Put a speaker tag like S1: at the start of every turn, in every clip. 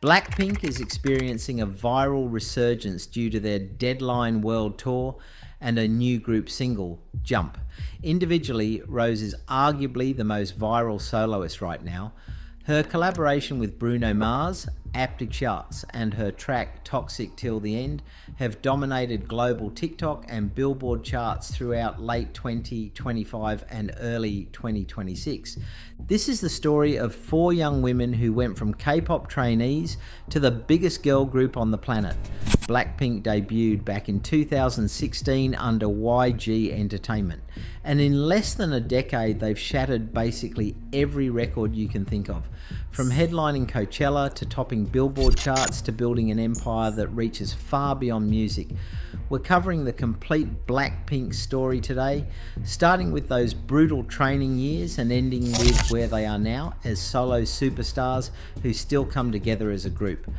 S1: BLACKPINK is experiencing a viral resurgence due to their Deadline World Tour and a new group single, Jump. Individually, Rose is arguably the most viral soloist right now. Her collaboration with Bruno Mars, Aptic Charts, and her track Toxic Till the End have dominated global TikTok and Billboard charts throughout late 2025 and early 2026. This is the story of 4 young women who went from K-pop trainees to the biggest girl group on the planet. BLACKPINK debuted back in 2016 under YG Entertainment, and in less than a decade they've shattered basically every record you can think of, from headlining Coachella to topping Billboard charts to building an empire that reaches far beyond music. We're covering the complete BLACKPINK story today, starting with those brutal training years and ending with where they are now as solo superstars who still come together as a group.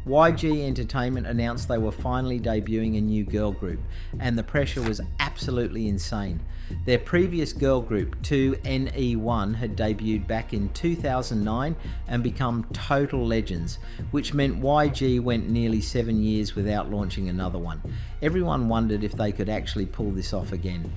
S1: YG Entertainment announced they were finally debuting a new girl group, and the pressure was absolutely insane. Their previous girl group, 2NE1, had debuted back in 2009 and become total legends, which meant YG went nearly 7 years without launching another one. Everyone wondered if they could actually pull this off again.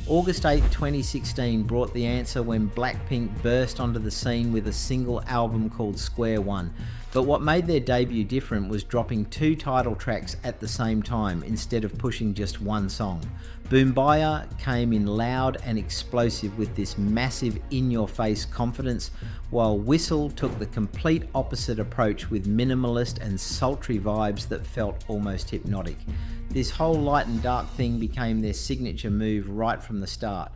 S1: August 8, 2016 brought the answer when BLACKPINK burst onto the scene with a single album called Square One. But what made their debut different was dropping 2 title tracks at the same time instead of pushing just one song. Boombaya came in loud and explosive with this massive in-your-face confidence, while Whistle took the complete opposite approach with minimalist and sultry vibes that felt almost hypnotic. This whole light and dark thing became their signature move right from the start.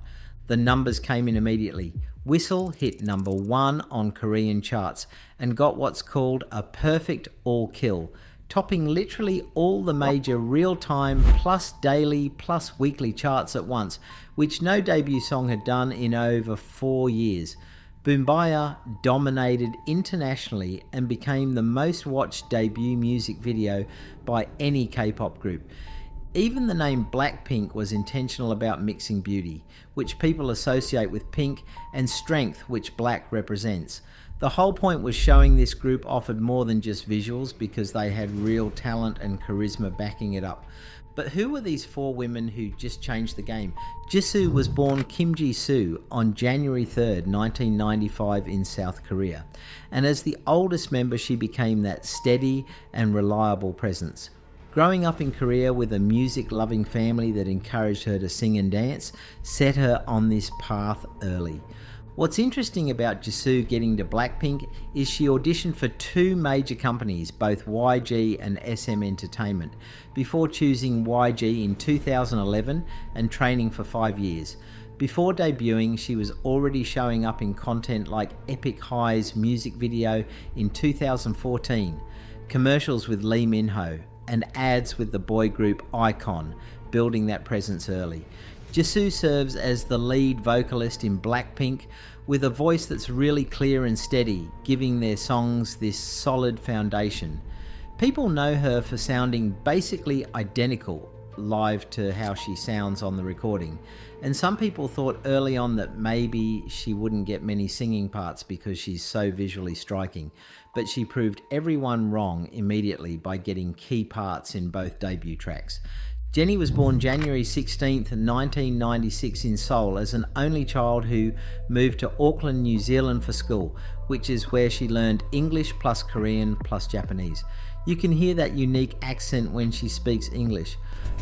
S1: The numbers came in immediately. Whistle hit number 1 on Korean charts and got what's called a perfect all-kill, topping literally all the major real-time plus daily plus weekly charts at once, which no debut song had done in over 4 years. Boombaya dominated internationally and became the most watched debut music video by any K-pop group. Even the name BLACKPINK was intentional about mixing beauty, which people associate with pink, and strength, which black represents. The whole point was showing this group offered more than just visuals because they had real talent and charisma backing it up. But who were these 4 women who just changed the game? Jisoo was born Kim Jisoo on January 3rd, 1995 in South Korea. And as the oldest member, she became that steady and reliable presence. Growing up in Korea with a music-loving family that encouraged her to sing and dance set her on this path early. What's interesting about Jisoo getting to BLACKPINK is she auditioned for 2 major companies, both YG and SM Entertainment, before choosing YG in 2011 and training for 5 years. Before debuting, she was already showing up in content like Epic High's music video in 2014, commercials with Lee Min-ho, and ads with the boy group iKON, building that presence early. Jisoo serves as the lead vocalist in BLACKPINK with a voice that's really clear and steady, giving their songs this solid foundation. People know her for sounding basically identical live to how she sounds on the recording, and some people thought early on that maybe she wouldn't get many singing parts because she's so visually striking, but she proved everyone wrong immediately by getting key parts in both debut tracks. Jennie was born January 16th, 1996 in Seoul as an only child who moved to Auckland, New Zealand for school, which is where she learned English plus Korean plus Japanese. You can hear that unique accent when she speaks English.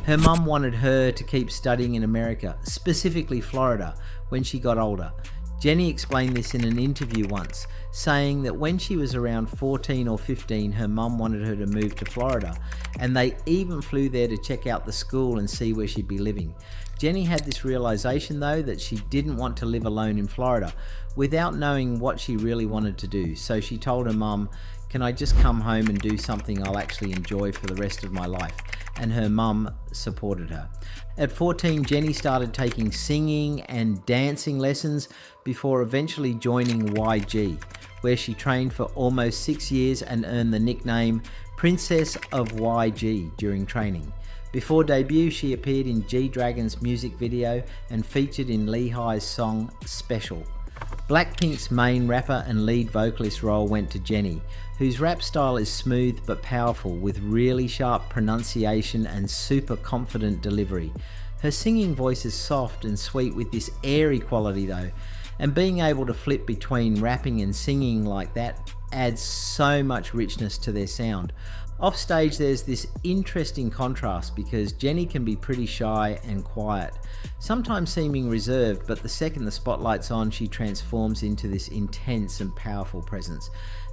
S1: Her mum wanted her to keep studying in America, specifically Florida, when she got older. Jennie explained this in an interview once, saying that when she was around 14 or 15, her mum wanted her to move to Florida, and they even flew there to check out the school and see where she'd be living. Jennie had this realization though that she didn't want to live alone in Florida without knowing what she really wanted to do, so she told her mum, "Can I just come home and do something I'll actually enjoy for the rest of my life?" And her mum supported her. At 14, Jennie started taking singing and dancing lessons before eventually joining YG, where she trained for almost 6 years and earned the nickname Princess of YG during training. Before debut, she appeared in G-Dragon's music video and featured in Lee Hi's song Special. BLACKPINK's main rapper and lead vocalist role went to Jennie, whose rap style is smooth but powerful with really sharp pronunciation and super confident delivery. Her singing voice is soft and sweet with this airy quality though, and being able to flip between rapping and singing like that adds so much richness to their sound. Off stage there's this interesting contrast because Jennie can be pretty shy and quiet, sometimes seeming reserved, but the second the spotlight's on she transforms into this intense and powerful presence.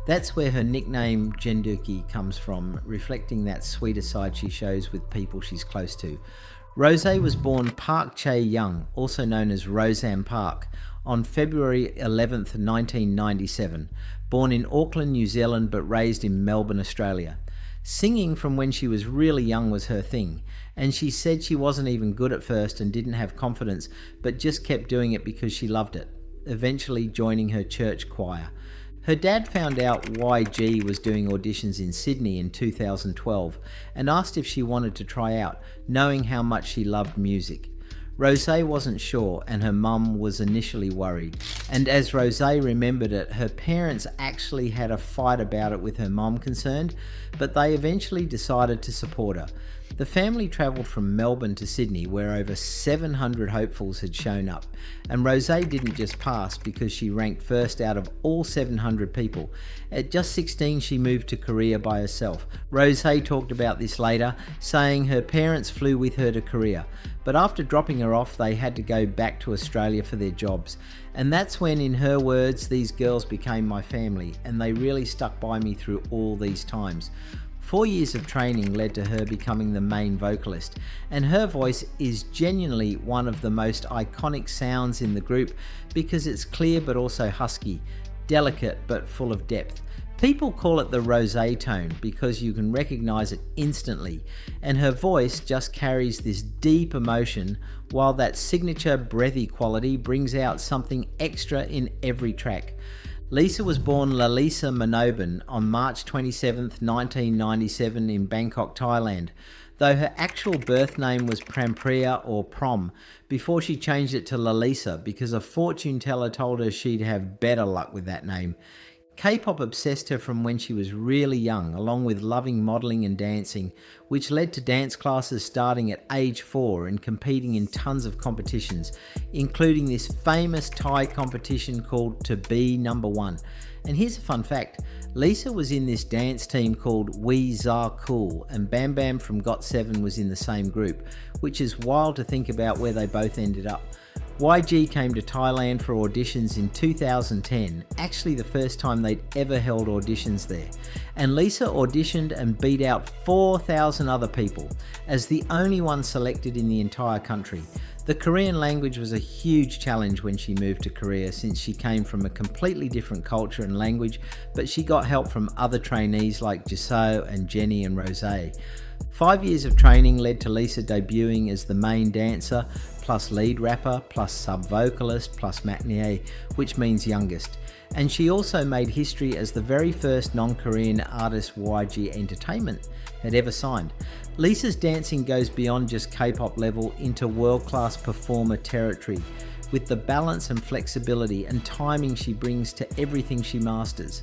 S1: That's where her nickname Jenduki comes from, reflecting that sweeter side she shows with people she's close to. Rosé was born Park Chae-young, also known as Roseanne Park, on February 11th, 1997, born in Auckland, New Zealand, but raised in Melbourne, Australia. Singing from when she was really young was her thing, and she said she wasn't even good at first and didn't have confidence, but just kept doing it because she loved it, eventually joining her church choir. Her dad found out YG was doing auditions in Sydney in 2012 and asked if she wanted to try out, knowing how much she loved music. Rosé wasn't sure and her mum was initially worried. And as Rosé remembered it, her parents actually had a fight about it with her mum concerned, but they eventually decided to support her. The family travelled from Melbourne to Sydney where over 700 hopefuls had shown up, and Rosé didn't just pass because she ranked first out of all 700 people. At just 16 she moved to Korea by herself. Rosé talked about this later, saying her parents flew with her to Korea, but after dropping her off they had to go back to Australia for their jobs. And that's when, in her words, these girls became my family and they really stuck by me through all these times. 4 years of training led to her becoming the main vocalist, and her voice is genuinely one of the most iconic sounds in the group because it's clear but also husky, delicate but full of depth. People call it the Rosé tone because you can recognize it instantly, and her voice just carries this deep emotion while that signature breathy quality brings out something extra in every track. Lisa was born Lalisa Manoban on March 27, 1997 in Bangkok, Thailand, though her actual birth name was Prampriya or Prom before she changed it to Lalisa because a fortune teller told her she'd have better luck with that name. K-pop obsessed her from when she was really young, along with loving modelling and dancing, which led to dance classes starting at age 4 and competing in tons of competitions, including this famous Thai competition called To Be Number One. And here's a fun fact, Lisa was in this dance team called We Zar Cool, and Bam Bam from GOT7 was in the same group, which is wild to think about where they both ended up. YG came to Thailand for auditions in 2010, actually the first time they'd ever held auditions there. And Lisa auditioned and beat out 4,000 other people, as the only one selected in the entire country. The Korean language was a huge challenge when she moved to Korea since she came from a completely different culture and language, but she got help from other trainees like Jisoo and Jennie and Rosé. 5 years of training led to Lisa debuting as the main dancer, plus lead rapper, plus sub-vocalist, plus matinee, which means youngest. And she also made history as the very first non-Korean artist YG Entertainment had ever signed. Lisa's dancing goes beyond just K-pop level into world-class performer territory, with the balance and flexibility and timing she brings to everything she masters.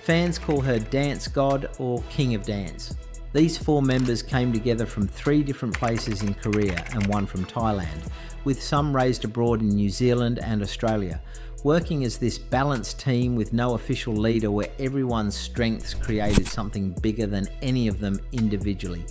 S1: Fans call her Dance God or King of Dance. These 4 members came together from 3 different places in Korea and 1 from Thailand, with some raised abroad in New Zealand and Australia, working as this balanced team with no official leader where everyone's strengths created something bigger than any of them individually.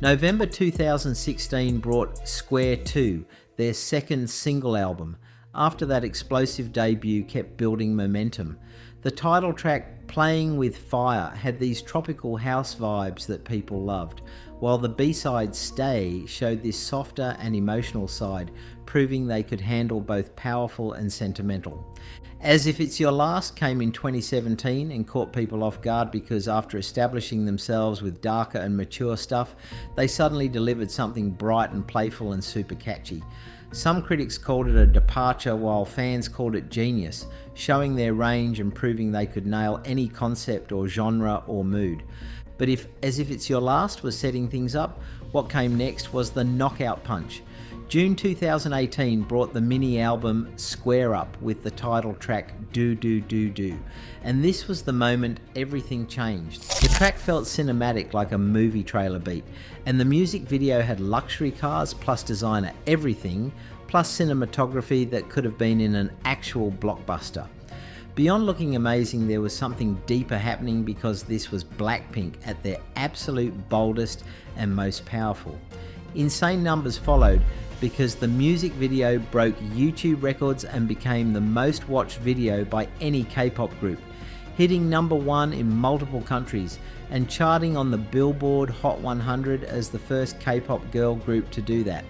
S1: November 2016 brought Square 2, their second single album. After that explosive debut kept building momentum. The title track, Playing With Fire, had these tropical house vibes that people loved, while the B-side, Stay, showed this softer and emotional side, proving they could handle both powerful and sentimental. As If It's Your Last came in 2017 and caught people off guard because after establishing themselves with darker and mature stuff, they suddenly delivered something bright and playful and super catchy. Some critics called it a departure while fans called it genius, showing their range and proving they could nail any concept or genre or mood. But As If It's Your Last was setting things up, what came next was the knockout punch. June 2018 brought the mini album Square Up with the title track Do Do Do Do, and this was the moment everything changed. The track felt cinematic like a movie trailer beat, and the music video had luxury cars plus designer everything, plus cinematography that could have been in an actual blockbuster. Beyond looking amazing, there was something deeper happening because this was BLACKPINK at their absolute boldest and most powerful. Insane numbers followed because the music video broke YouTube records and became the most watched video by any K-pop group, hitting #1 in multiple countries and charting on the Billboard Hot 100 as the first K-pop girl group to do that.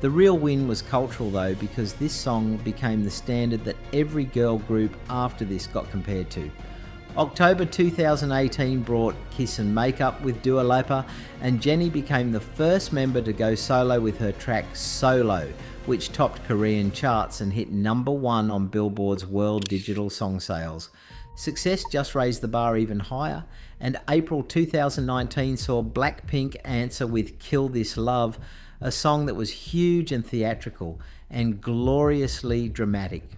S1: The real win was cultural though, because this song became the standard that every girl group after this got compared to. October 2018 brought Kiss and Makeup with Dua Lipa, and Jennie became the first member to go solo with her track Solo, which topped Korean charts and hit #1 on Billboard's World Digital Song Sales. Success just raised the bar even higher, and April 2019 saw BLACKPINK answer with Kill This Love, a song that was huge and theatrical and gloriously dramatic.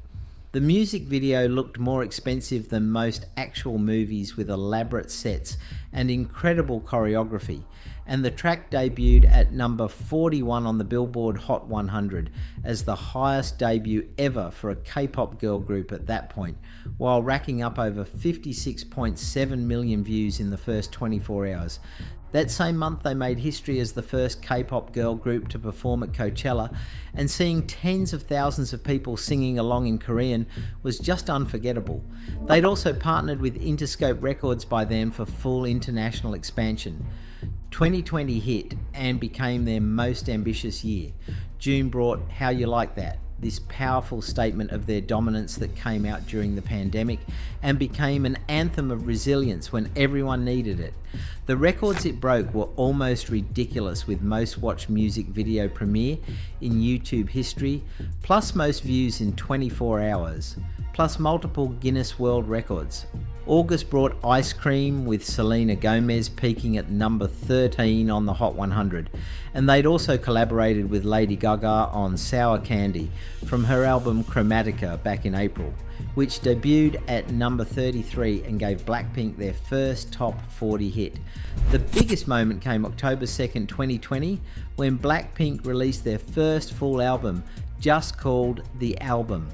S1: The music video looked more expensive than most actual movies, with elaborate sets and incredible choreography, and the track debuted at number 41 on the Billboard Hot 100 as the highest debut ever for a K-pop girl group at that point, while racking up over 56.7 million views in the first 24 hours. That same month they made history as the first K-pop girl group to perform at Coachella, and seeing tens of thousands of people singing along in Korean was just unforgettable. They'd also partnered with Interscope Records by then for full international expansion. 2020 hit and became their most ambitious year. June brought How You Like That, this powerful statement of their dominance that came out during the pandemic and became an anthem of resilience when everyone needed it. The records it broke were almost ridiculous, with most watched music video premiere in YouTube history, plus most views in 24 hours, plus multiple Guinness World Records. August brought Ice Cream with Selena Gomez peaking at number 13 on the Hot 100, and they'd also collaborated with Lady Gaga on Sour Candy from her album Chromatica back in April, which debuted at number 33 and gave BLACKPINK their first top 40 hit. The biggest moment came October 2nd, 2020, when BLACKPINK released their first full album, just called The Album.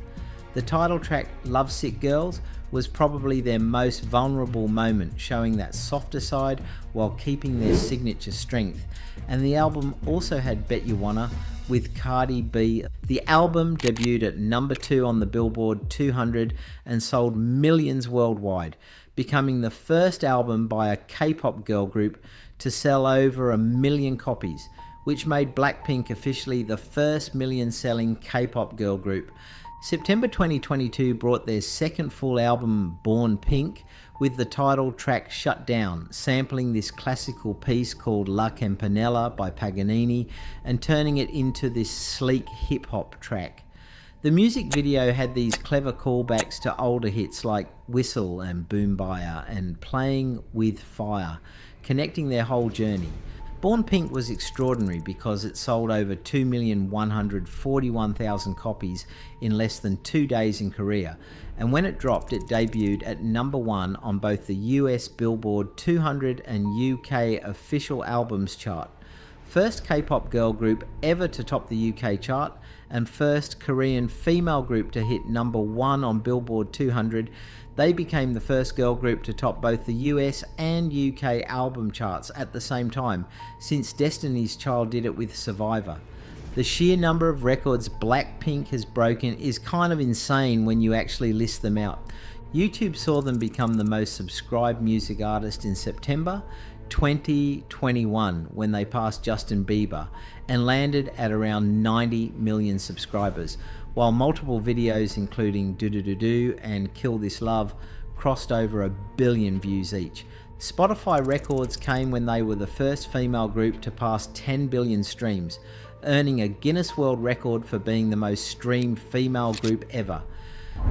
S1: The title track, Lovesick Girls, was probably their most vulnerable moment, showing that softer side while keeping their signature strength. And the album also had Bet You Wanna with Cardi B. The album debuted at number 2 on the Billboard 200 and sold millions worldwide, becoming the first album by a K-pop girl group to sell over 1 million copies, which made BLACKPINK officially the first million-selling K-pop girl group. September 2022 brought their second full album, Born Pink, with the title track Shut Down, sampling this classical piece called La Campanella by Paganini and turning it into this sleek hip-hop track. The music video had these clever callbacks to older hits like Whistle and Boom Baya and Playing With Fire, connecting their whole journey. Born Pink was extraordinary because it sold over 2,141,000 copies in less than 2 days in Korea, and when it dropped, it debuted at number 1 on both the US Billboard 200 and UK Official Albums chart. First K-pop girl group ever to top the UK chart, and first Korean female group to hit number 1 on Billboard 200, they became the first girl group to top both the US and UK album charts at the same time, since Destiny's Child did it with Survivor. The sheer number of records BLACKPINK has broken is kind of insane when you actually list them out. YouTube saw them become the most subscribed music artist in September 2021 when they passed Justin Bieber and landed at around 90 million subscribers, while multiple videos including Do Do Do Do and Kill This Love crossed over 1 billion views each. Spotify records came when they were the first female group to pass 10 billion streams, earning a Guinness World Record for being the most streamed female group ever.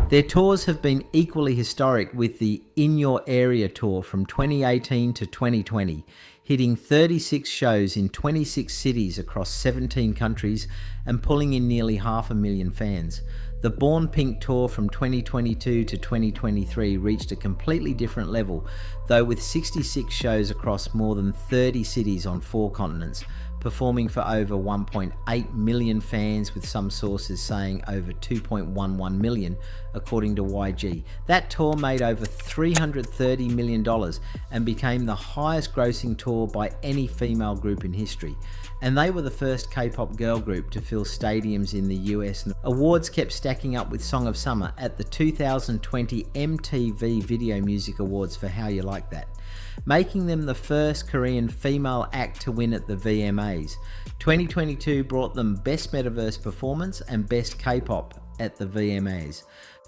S1: Their tours have been equally historic, with the In Your Area tour from 2018 to 2020, hitting 36 shows in 26 cities across 17 countries and pulling in nearly 500,000 fans. The Born Pink tour from 2022 to 2023 reached a completely different level, though with 66 shows across more than 30 cities on 4 continents, performing for over 1.8 million fans, with some sources saying over 2.11 million, according to YG. That tour made over $330 million and became the highest grossing tour by any female group in history. And they were the first K-pop girl group to fill stadiums in the US. Awards kept stacking up with Song of Summer at the 2020 MTV Video Music Awards for How You Like That, making them the first Korean female act to win at the VMAs. 2022 brought them Best Metaverse Performance and Best K-pop at the VMAs.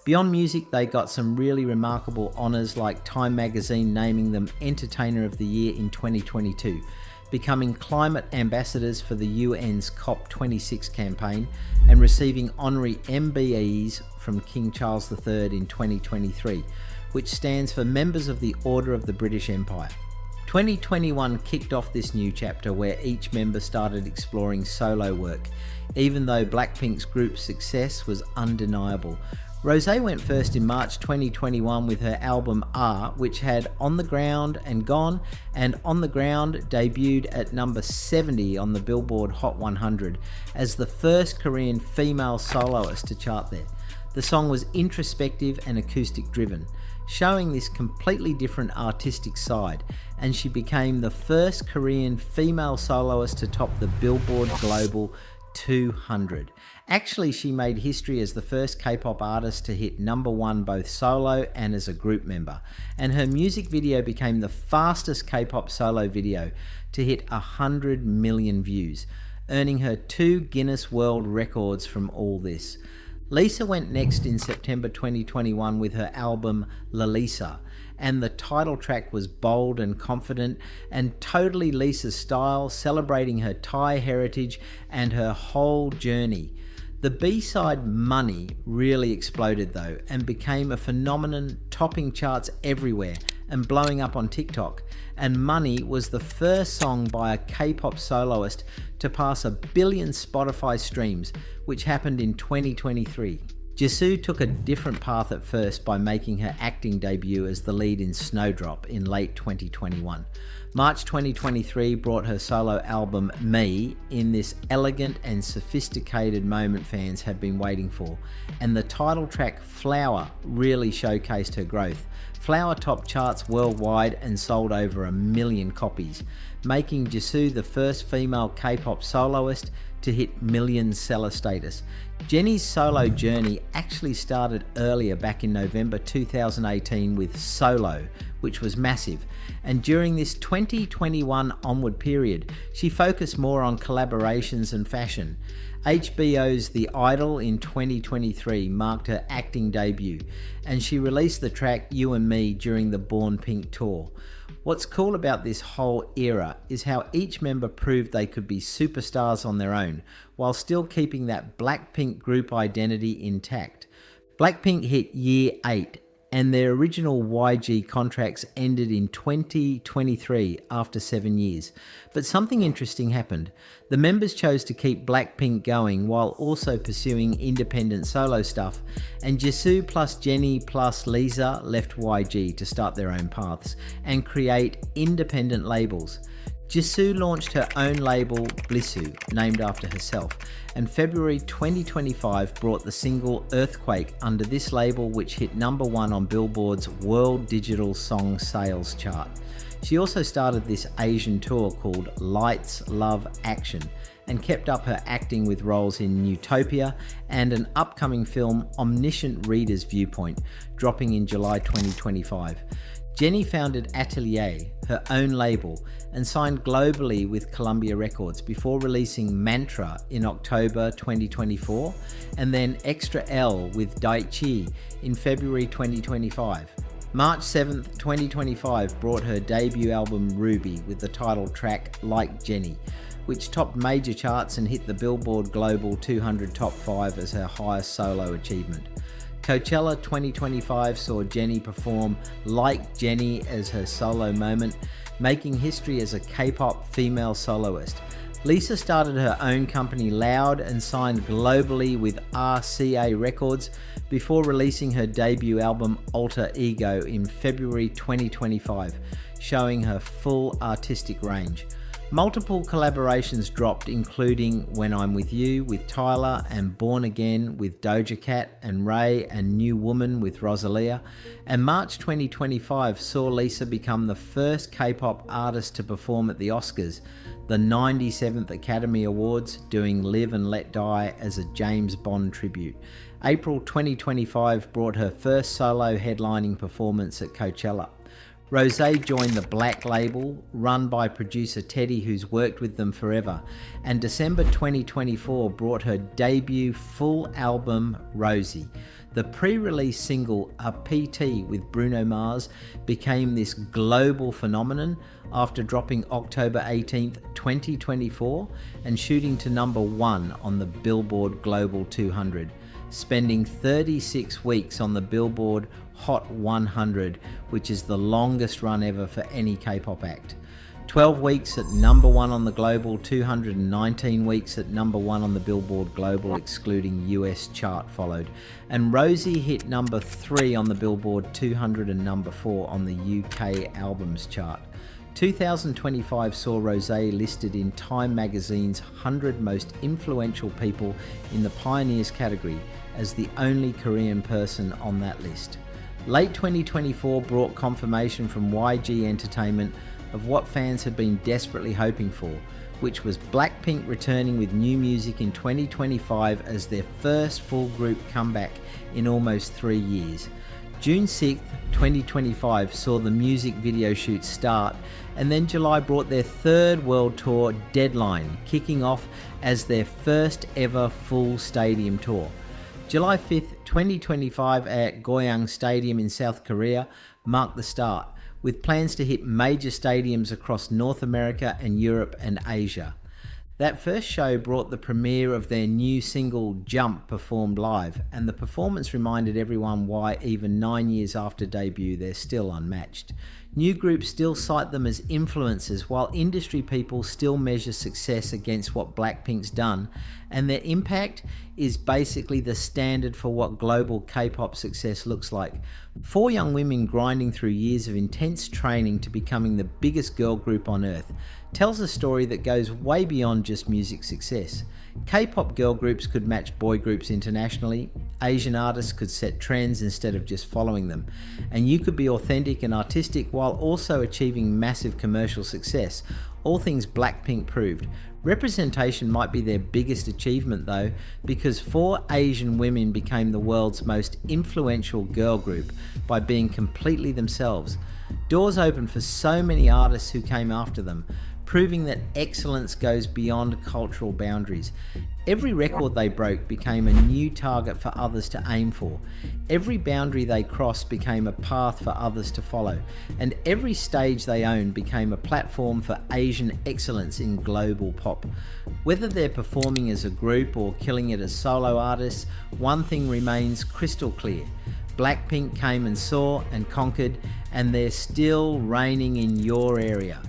S1: Beyond music, they got some really remarkable honours, like Time magazine naming them Entertainer of the Year in 2022, becoming climate ambassadors for the UN's COP26 campaign, and receiving honorary MBEs from King Charles III in 2023, which stands for Members of the Order of the British Empire. 2021 kicked off this new chapter where each member started exploring solo work, even though BLACKPINK's group success was undeniable. Rosé went first in March 2021 with her album R, which had On the Ground and Gone, and On the Ground debuted at number 70 on the Billboard Hot 100 as the first Korean female soloist to chart there. The song was introspective and acoustic driven, showing this completely different artistic side, and she became the first Korean female soloist to top the Billboard Global 200. Actually, she made history as the first K-pop artist to hit number 1 both solo and as a group member, and her music video became the fastest K-pop solo video to hit 100 million views, earning her 2 Guinness World Records from all this. Lisa went next in September 2021 with her album La Lisa, and the title track was bold and confident and totally Lisa's style, celebrating her Thai heritage and her whole journey. The B-side Money really exploded though and became a phenomenon, topping charts everywhere and blowing up on TikTok. And Money was the first song by a K-pop soloist to pass 1 billion Spotify streams, which happened in 2023. Jisoo took a different path at first by making her acting debut as the lead in Snowdrop in late 2021. March 2023 brought her solo album Me in this elegant and sophisticated moment fans have been waiting for, and the title track Flower really showcased her growth. Flower topped charts worldwide and sold over 1 million copies, making Jisoo the first female K-pop soloist to hit million seller status. Jennie's solo journey actually started earlier, back in November 2018 with Solo, which was massive, and during this 2021 onward period, she focused more on collaborations and fashion. HBO's The Idol in 2023 marked her acting debut, and she released the track You and Me during the Born Pink tour. What's cool about this whole era is how each member proved they could be superstars on their own, while still keeping that BLACKPINK group identity intact. BLACKPINK hit year 8, and their original YG contracts ended in 2023 after 7 years. But something interesting happened. The members chose to keep BLACKPINK going while also pursuing independent solo stuff, and Jisoo plus Jennie plus Lisa left YG to start their own paths and create independent labels. Jisoo launched her own label, Blissu, named after herself, and February 2025 brought the single Earthquake under this label, which hit number 1 on Billboard's World Digital Song Sales chart. She also started this Asian tour called Lights, Love, Action, and kept up her acting with roles in Utopia and an upcoming film, Omniscient Reader's Viewpoint, dropping in July 2025. Jennie founded Atelier, her own label, and signed globally with Columbia Records before releasing Mantra in October 2024, and then Extra L with Daichi in February 2025. March 7th, 2025 brought her debut album Ruby with the title track Like Jennie, which topped major charts and hit the Billboard Global 200 Top 5 as her highest solo achievement. Coachella 2025 saw Jennie perform Like Jennie as her solo moment, making history as a K-pop female soloist. Lisa started her own company Loud and signed globally with RCA Records before releasing her debut album Alter Ego in February 2025, showing her full artistic range. Multiple collaborations dropped, including When I'm With You with Tyler and Born Again with Doja Cat and Ray and New Woman with Rosalia. And March 2025 saw Lisa become the first K-pop artist to perform at the Oscars, the 97th Academy Awards, doing Live and Let Die as a James Bond tribute. April 2025 brought her first solo headlining performance at Coachella. Rosé joined the Black label, run by producer Teddy, who's worked with them forever, and December 2024 brought her debut full album, Rosé. The pre-release single, A PT with Bruno Mars, became this global phenomenon after dropping October 18th, 2024, and shooting to #1 on the Billboard Global 200, spending 36 weeks on the Billboard Hot 100, which is the longest run ever for any K-pop act. 12 weeks at #1 on the Global 200 and 19 weeks at #1 on the Billboard Global excluding US chart followed. And Rosé hit #3 on the Billboard 200 and #4 on the UK albums chart. 2025 saw Rosé listed in Time magazine's 100 most influential people in the Pioneers category as the only Korean person on that list. Late 2024 brought confirmation from YG Entertainment of what fans had been desperately hoping for, which was BLACKPINK returning with new music in 2025 as their first full group comeback in almost 3 years. June 6th, 2025 saw the music video shoot start, and then July brought their third world tour, Deadline, kicking off as their first ever full stadium tour. July 5th, 2025 at Goyang Stadium in South Korea marked the start, with plans to hit major stadiums across North America and Europe and Asia. That first show brought the premiere of their new single Jump performed live, and the performance reminded everyone why even 9 years after debut they're still unmatched. New groups still cite them as influences, while industry people still measure success against what BLACKPINK's done, and their impact is basically the standard for what global K-pop success looks like. 4 young women grinding through years of intense training to becoming the biggest girl group on earth tells a story that goes way beyond just music success. K-pop girl groups could match boy groups internationally, Asian artists could set trends instead of just following them, and you could be authentic and artistic while also achieving massive commercial success, all things BLACKPINK proved. Representation might be their biggest achievement though, because 4 Asian women became the world's most influential girl group by being completely themselves. Doors opened for so many artists who came after them, proving that excellence goes beyond cultural boundaries. Every record they broke became a new target for others to aim for. Every boundary they crossed became a path for others to follow. And every stage they owned became a platform for Asian excellence in global pop. Whether they're performing as a group or killing it as solo artists, one thing remains crystal clear. BLACKPINK came and saw and conquered, and they're still reigning in your area.